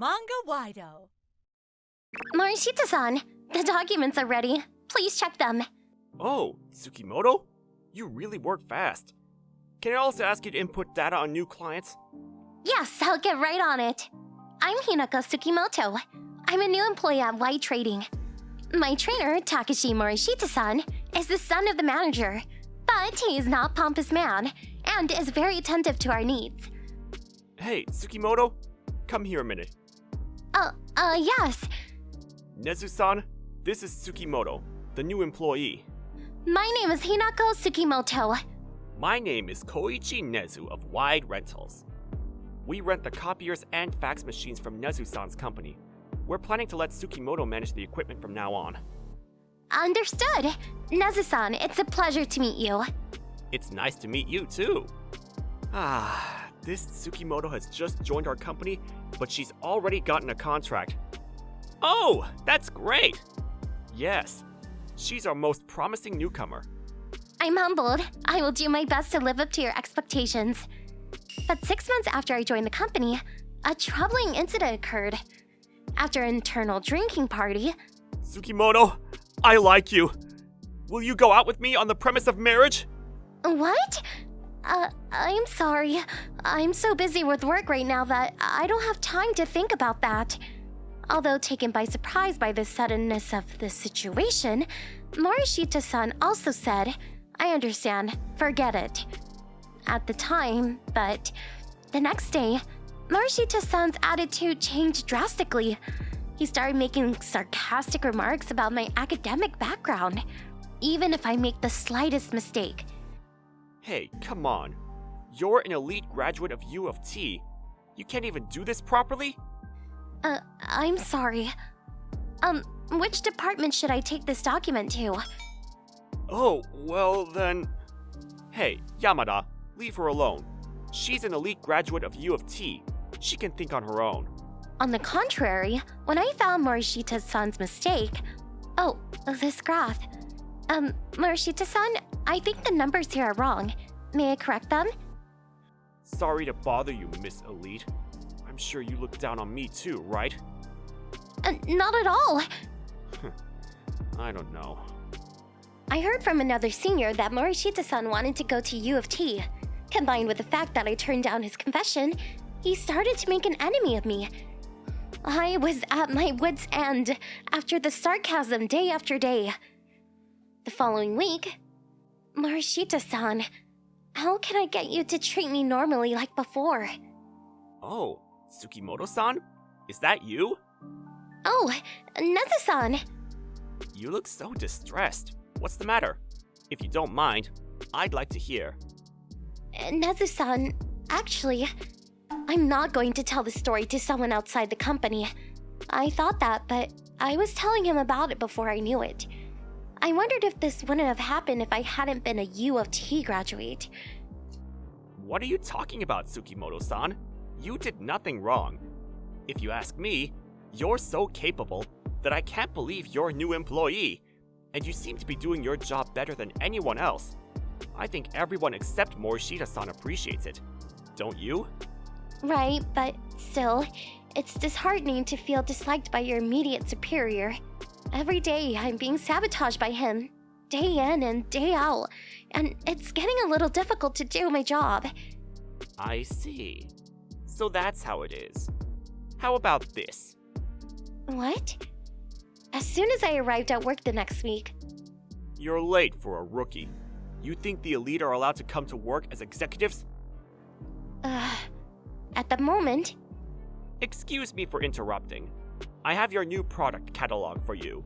Manga-Waido. Morishita-san, the documents are ready. Please check them. Oh, Tsukimoto? You really work fast. Can I also ask you to input data on new clients? Yes, I'll get right on it. I'm Hinako Tsukimoto. I'm a new employee at White Trading. My trainer, Takeshi Morishita-san, is the son of the manager, but he is not a pompous man and is very attentive to our needs. Hey, Tsukimoto, come here a minute. Yes. Nezu-san, this is Tsukimoto, the new employee. My name is Hinako Tsukimoto. My name is Koichi Nezu of Wide Rentals. We rent the copiers and fax machines from Nezu-san's company. We're planning to let Tsukimoto manage the equipment from now on. Understood. Nezu-san, it's a pleasure to meet you. It's nice to meet you too. This Tsukimoto has just joined our company, but she's already gotten a contract. Oh, that's great! Yes, she's our most promising newcomer. I'm humbled. I will do my best to live up to your expectations. But 6 months after I joined the company, a troubling incident occurred. After an internal drinking party... Tsukimoto, I like you. Will you go out with me on the premise of marriage? What? I'm sorry. I'm so busy with work right now that I don't have time to think about that. Although taken by surprise by the suddenness of the situation, Morishita-san also said, I understand, forget it. At the time, but the next day, Morishita-san's attitude changed drastically. He started making sarcastic remarks about my academic background, even if I make the slightest mistake. Hey, come on. You're an elite graduate of U of T. You can't even do this properly? I'm sorry. Which department should I take this document to? Oh, well then... Hey, Yamada, leave her alone. She's an elite graduate of U of T. She can think on her own. On the contrary, when I found Morishita-san's mistake... Oh, this graph. Morishita-san, I think the numbers here are wrong. May I correct them? Sorry to bother you, Miss Elite. I'm sure you look down on me too, right? Not at all. I don't know. I heard from another senior that Morishita-san wanted to go to U of T. Combined with the fact that I turned down his confession, he started to make an enemy of me. I was at my wit's end after the sarcasm day after day. The following week, Morishita-san, how can I get you to treat me normally like before? Oh, Tsukimoto-san? Is that you? Oh, Nezu-san. You look so distressed. What's the matter? If you don't mind, I'd like to hear. Nezu-san, actually, I'm not going to tell the story to someone outside the company. I thought that, but I was telling him about it before I knew it. I wondered if this wouldn't have happened if I hadn't been a U of T graduate. What are you talking about, Tsukimoto-san? You did nothing wrong. If you ask me, you're so capable that I can't believe you're a new employee, and you seem to be doing your job better than anyone else. I think everyone except Morishita-san appreciates it. Don't you? Right, but still, it's disheartening to feel disliked by your immediate superior. Every day, I'm being sabotaged by him, day in and day out, and it's getting a little difficult to do my job. I see. So that's how it is. How about this? What? As soon as I arrived at work the next week... You're late for a rookie. You think the elite are allowed to come to work as executives? At the moment... Excuse me for interrupting. I have your new product catalog for you.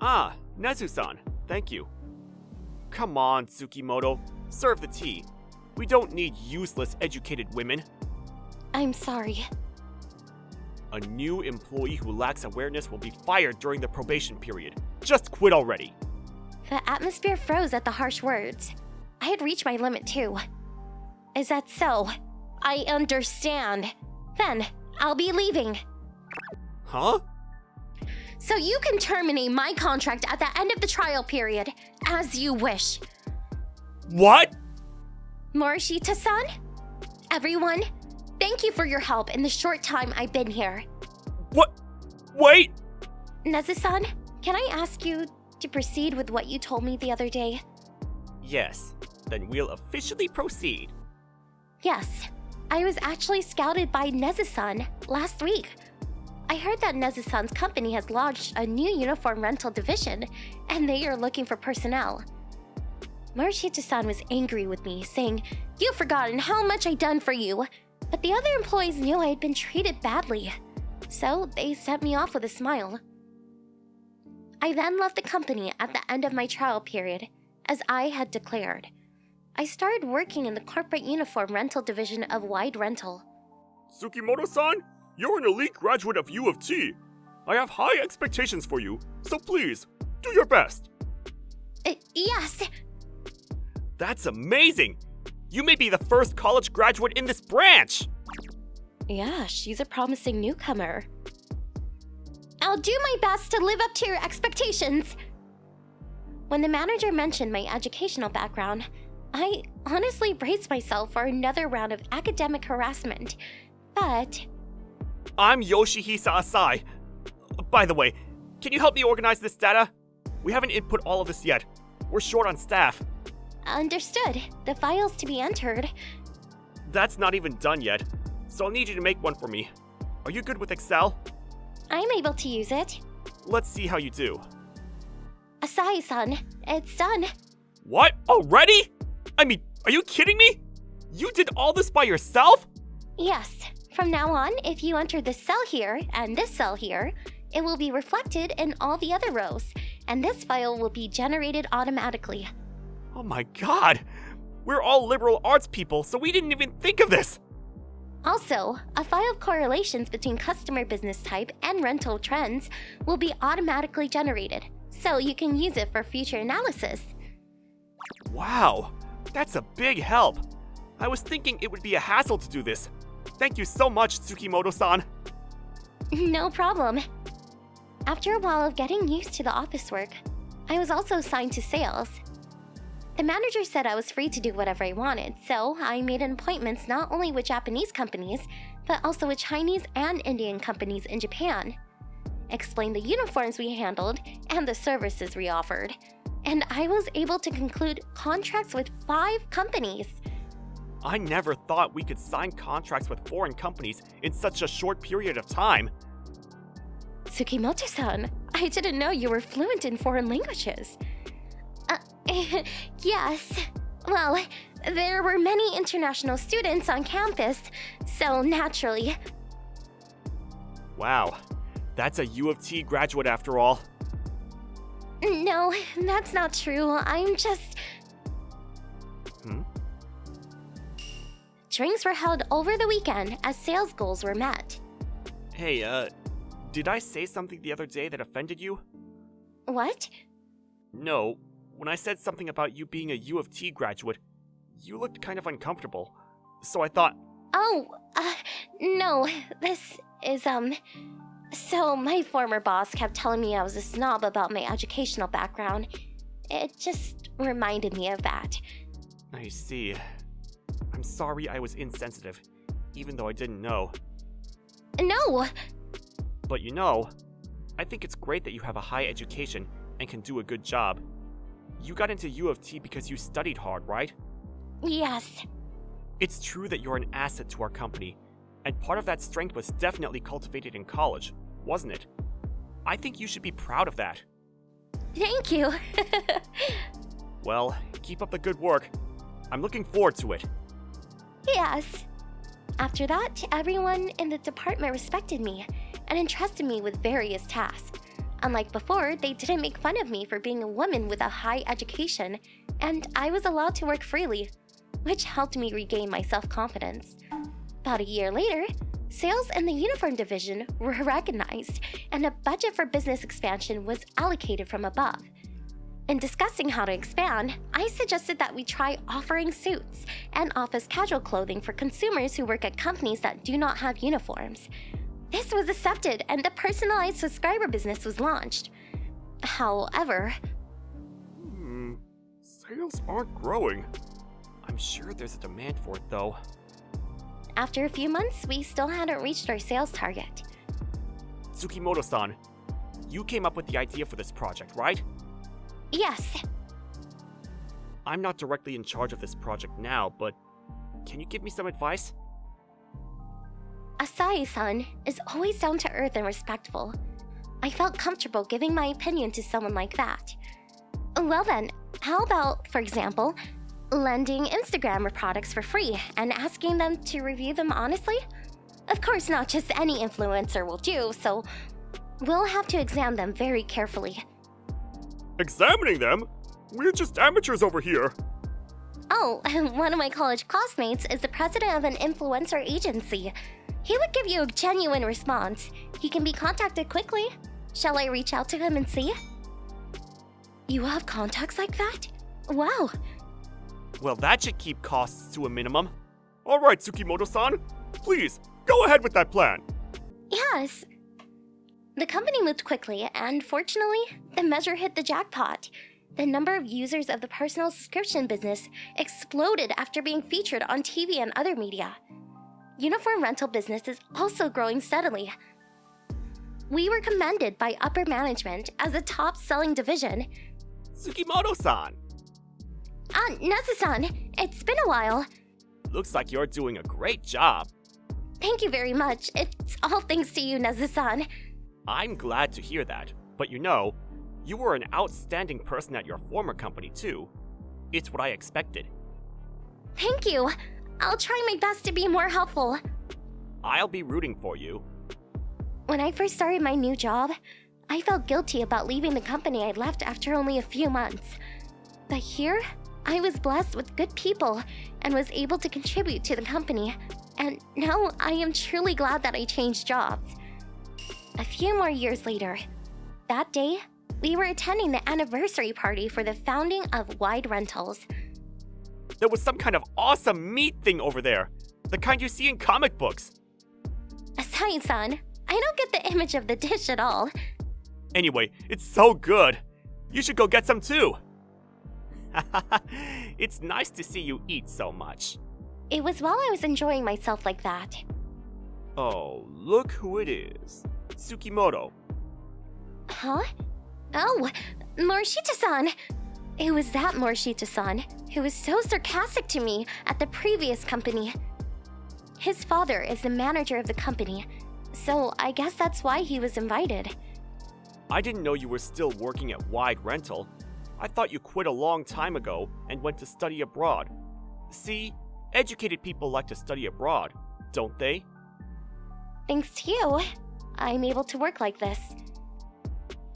Ah, Nezu-san, thank you. Come on, Tsukimoto, serve the tea. We don't need useless educated women. I'm sorry. A new employee who lacks awareness will be fired during the probation period. Just quit already. The atmosphere froze at the harsh words. I had reached my limit too. Is that so? I understand. Then, I'll be leaving. Huh? So you can terminate my contract at the end of the trial period, as you wish. What? Morishita-san? Everyone, thank you for your help in the short time I've been here. What? Wait! Nezu-san, can I ask you to proceed with what you told me the other day? Yes, then we'll officially proceed. Yes, I was actually scouted by Nezu-san last week. I heard that Nezu-san's company has launched a new uniform rental division, and they are looking for personnel. Morishita-san was angry with me, saying, "You've forgotten how much I've done for you." But the other employees knew I had been treated badly, so they sent me off with a smile. I then left the company at the end of my trial period, as I had declared. I started working in the corporate uniform rental division of Wide Rental. Tsukimoto-san, you're an elite graduate of U of T. I have high expectations for you, so please, do your best. Yes. That's amazing! You may be the first college graduate in this branch! Yeah, she's a promising newcomer. I'll do my best to live up to your expectations. When the manager mentioned my educational background, I honestly braced myself for another round of academic harassment, but... I'm Yoshihisa Asai. By the way, can you help me organize this data? We haven't input all of this yet. We're short on staff. Understood. The files to be entered. That's not even done yet, so I'll need you to make one for me. Are you good with Excel? I'm able to use it. Let's see how you do. Asai-san, it's done. What? Already? I mean, are you kidding me? You did all this by yourself? Yes. From now on, if you enter this cell here and this cell here, it will be reflected in all the other rows, and this file will be generated automatically. Oh my god! We're all liberal arts people, so we didn't even think of this! Also, a file of correlations between customer business type and rental trends will be automatically generated, so you can use it for future analysis. Wow, that's a big help. I was thinking it would be a hassle to do this. Thank you so much, Tsukimoto-san. No problem. After a while of getting used to the office work, I was also assigned to sales. The manager said I was free to do whatever I wanted, so I made appointments not only with Japanese companies, but also with Chinese and Indian companies in Japan. Explained the uniforms we handled and the services we offered, and I was able to conclude contracts with 5 companies. I never thought we could sign contracts with foreign companies in such a short period of time. Tsukimoto-san, I didn't know you were fluent in foreign languages. Yes. Well, there were many international students on campus, so naturally. Wow, that's a U of T graduate after all. No, that's not true. I'm just... Drinks were held over the weekend as sales goals were met. Hey, did I say something the other day that offended you? What? No, when I said something about you being a U of T graduate, you looked kind of uncomfortable. So I thought... Oh, no, this is, So my former boss kept telling me I was a snob about my educational background. It just reminded me of that. I see. I'm sorry I was insensitive, even though I didn't know. No! But you know, I think it's great that you have a high education and can do a good job. You got into U of T because you studied hard, right? Yes. It's true that you're an asset to our company, and part of that strength was definitely cultivated in college, wasn't it? I think you should be proud of that. Thank you. Well, keep up the good work. I'm looking forward to it. Yes. After that, everyone in the department respected me and entrusted me with various tasks. Unlike before, they didn't make fun of me for being a woman with a high education, and I was allowed to work freely, which helped me regain my self-confidence. About a year later, sales in the uniform division were recognized, and a budget for business expansion was allocated from above. In discussing how to expand, I suggested that we try offering suits and office casual clothing for consumers who work at companies that do not have uniforms. This was accepted, and the personalized subscriber business was launched. However... Sales aren't growing. I'm sure there's a demand for it, though. After a few months, we still hadn't reached our sales target. Tsukimoto-san, you came up with the idea for this project, right? Yes. I'm not directly in charge of this project now, but can you give me some advice? Asai-san is always down to earth and respectful. I felt comfortable giving my opinion to someone like that. Well then, how about, for example, lending Instagram products for free and asking them to review them honestly? Of course, not just any influencer will do, so we'll have to examine them very carefully. Examining them? We're just amateurs over here. Oh, one of my college classmates is the president of an influencer agency. He would give you a genuine response. He can be contacted quickly. Shall I reach out to him and see? You have contacts like that? Wow. Well, that should keep costs to a minimum. Alright, Tsukimoto-san, please, go ahead with that plan. Yes. The company moved quickly, and fortunately, the measure hit the jackpot. The number of users of the personal subscription business exploded after being featured on TV and other media. Uniform rental business is also growing steadily. We were commended by upper management as a top-selling division. Tsukimoto-san! Nezu-san, it's been a while. Looks like you're doing a great job. Thank you very much. It's all thanks to you, Nezu-san. I'm glad to hear that, but you know, you were an outstanding person at your former company too. It's what I expected. Thank you. I'll try my best to be more helpful. I'll be rooting for you. When I first started my new job, I felt guilty about leaving the company I left after only a few months. But here, I was blessed with good people and was able to contribute to the company. And now I am truly glad that I changed jobs. A few more years later, that day, we were attending the anniversary party for the founding of Wide Rentals. There was some kind of awesome meat thing over there. The kind you see in comic books. Asai-san, I don't get the image of the dish at all. Anyway, it's so good. You should go get some too. It's nice to see you eat so much. It was while I was enjoying myself like that. Oh, look who it is. Tsukimoto. Huh? Oh, Morishita-san! It was that Morishita-san who was so sarcastic to me at the previous company. His father is the manager of the company, so I guess that's why he was invited. I didn't know you were still working at Wide Rental. I thought you quit a long time ago and went to study abroad. See, educated people like to study abroad, don't they? Thanks to you, I'm able to work like this.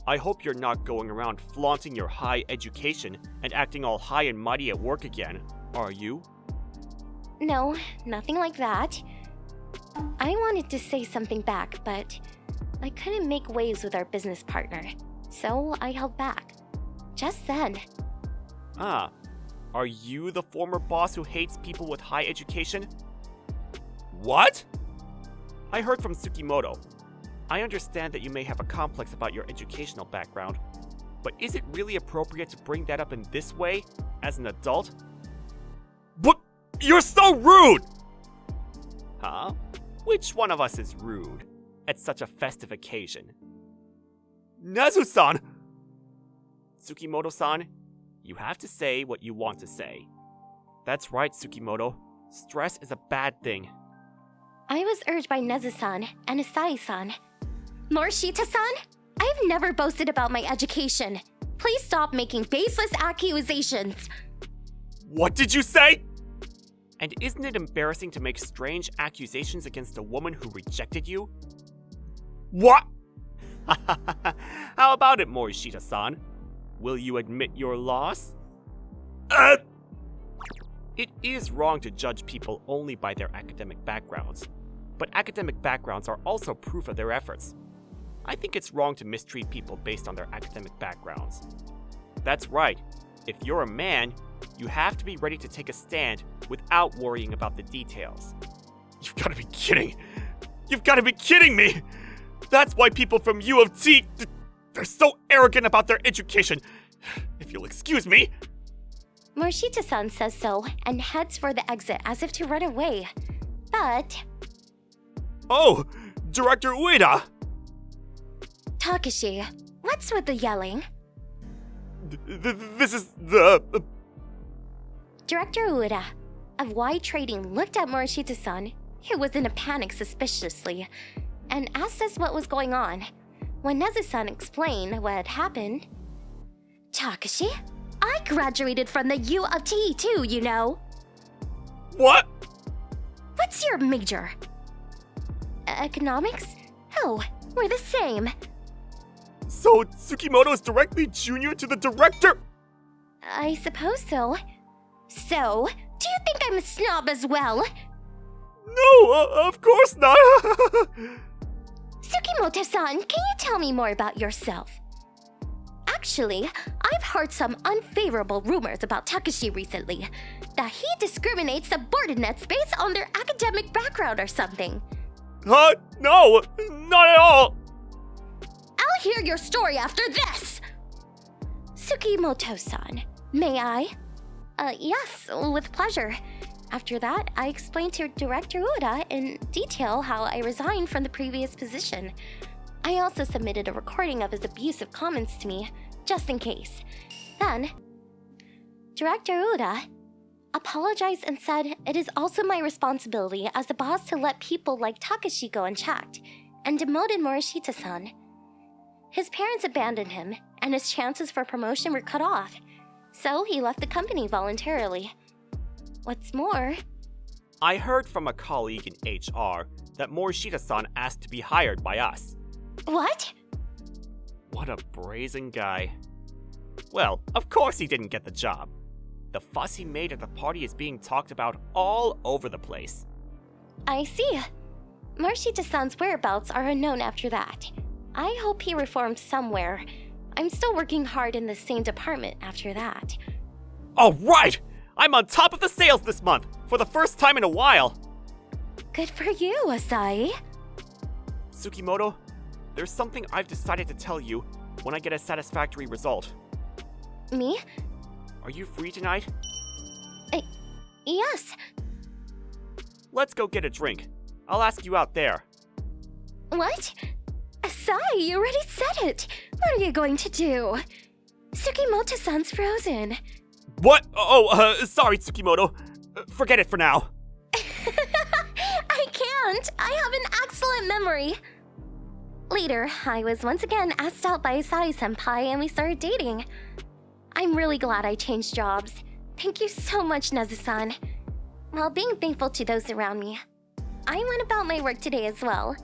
I hope you're not going around flaunting your high education and acting all high and mighty at work again, are you? No, nothing like that. I wanted to say something back, but I couldn't make waves with our business partner, so I held back. Just then. Ah, are you the former boss who hates people with high education? What? I heard from Tsukimoto. I understand that you may have a complex about your educational background, but is it really appropriate to bring that up in this way, as an adult? But you're so rude! Huh? Which one of us is rude at such a festive occasion? Nezu-san! Tsukimoto-san, you have to say what you want to say. That's right, Tsukimoto. Stress is a bad thing. I was urged by Nezu-san and Asai-san. Morishita-san, I've never boasted about my education. Please stop making baseless accusations. What did you say? And isn't it embarrassing to make strange accusations against a woman who rejected you? What? How about it, Morishita-san? Will you admit your loss? It is wrong to judge people only by their academic backgrounds, but academic backgrounds are also proof of their efforts. I think it's wrong to mistreat people based on their academic backgrounds. That's right. If you're a man, you have to be ready to take a stand without worrying about the details. You've got to be kidding. You've got to be kidding me! That's why people from U of T, they're so arrogant about their education. If you'll excuse me. Morishita-san says so and heads for the exit as if to run away. But... Oh, Director Ueda! Takashi, what's with the yelling? This is the... Director Ueda of Y Trading looked at Morishita-san, who was in a panic suspiciously, and asked us what was going on. When Nezu-san explained what had happened, Takashi, I graduated from the U of T too, you know. What? What's your major? Economics? Oh, we're the same. So Tsukimoto's directly junior to the director? I suppose so. So, do you think I'm a snob as well? No, of course not. Tsukimoto-san, can you tell me more about yourself? Actually, I've heard some unfavorable rumors about Takashi recently. That he discriminates subordinates based on their academic background or something. Huh? No, not at all. I'll hear your story after this! Tsukimoto-san, may I? Yes, with pleasure. After that, I explained to Director Ueda in detail how I resigned from the previous position. I also submitted a recording of his abusive comments to me, just in case. Then, Director Ueda apologized and said it is also my responsibility as the boss to let people like Takashi go unchecked, and demoted Morishita-san. His parents abandoned him, and his chances for promotion were cut off, so he left the company voluntarily. What's more, I heard from a colleague in HR that Morishita-san asked to be hired by us. what? What a brazen guy. Well, of course he didn't get the job. The fuss he made at the party is being talked about all over the place. I see. Morishita-san's whereabouts are unknown after that. I hope he reforms somewhere. I'm still working hard in the same department after that. All right! I'm on top of the sales this month, for the first time in a while. Good for you, Asai. Tsukimoto, there's something I've decided to tell you when I get a satisfactory result. Me? Are you free tonight? Yes. Let's go get a drink. I'll ask you out there. What? Asai, you already said it. What are you going to do? Tsukimoto-san's frozen. What? Sorry, Tsukimoto. Forget it for now. I can't. I have an excellent memory. Later, I was once again asked out by Asai-senpai and we started dating. I'm really glad I changed jobs. Thank you so much, Nezu-san. While being thankful to those around me, I went about my work today as well.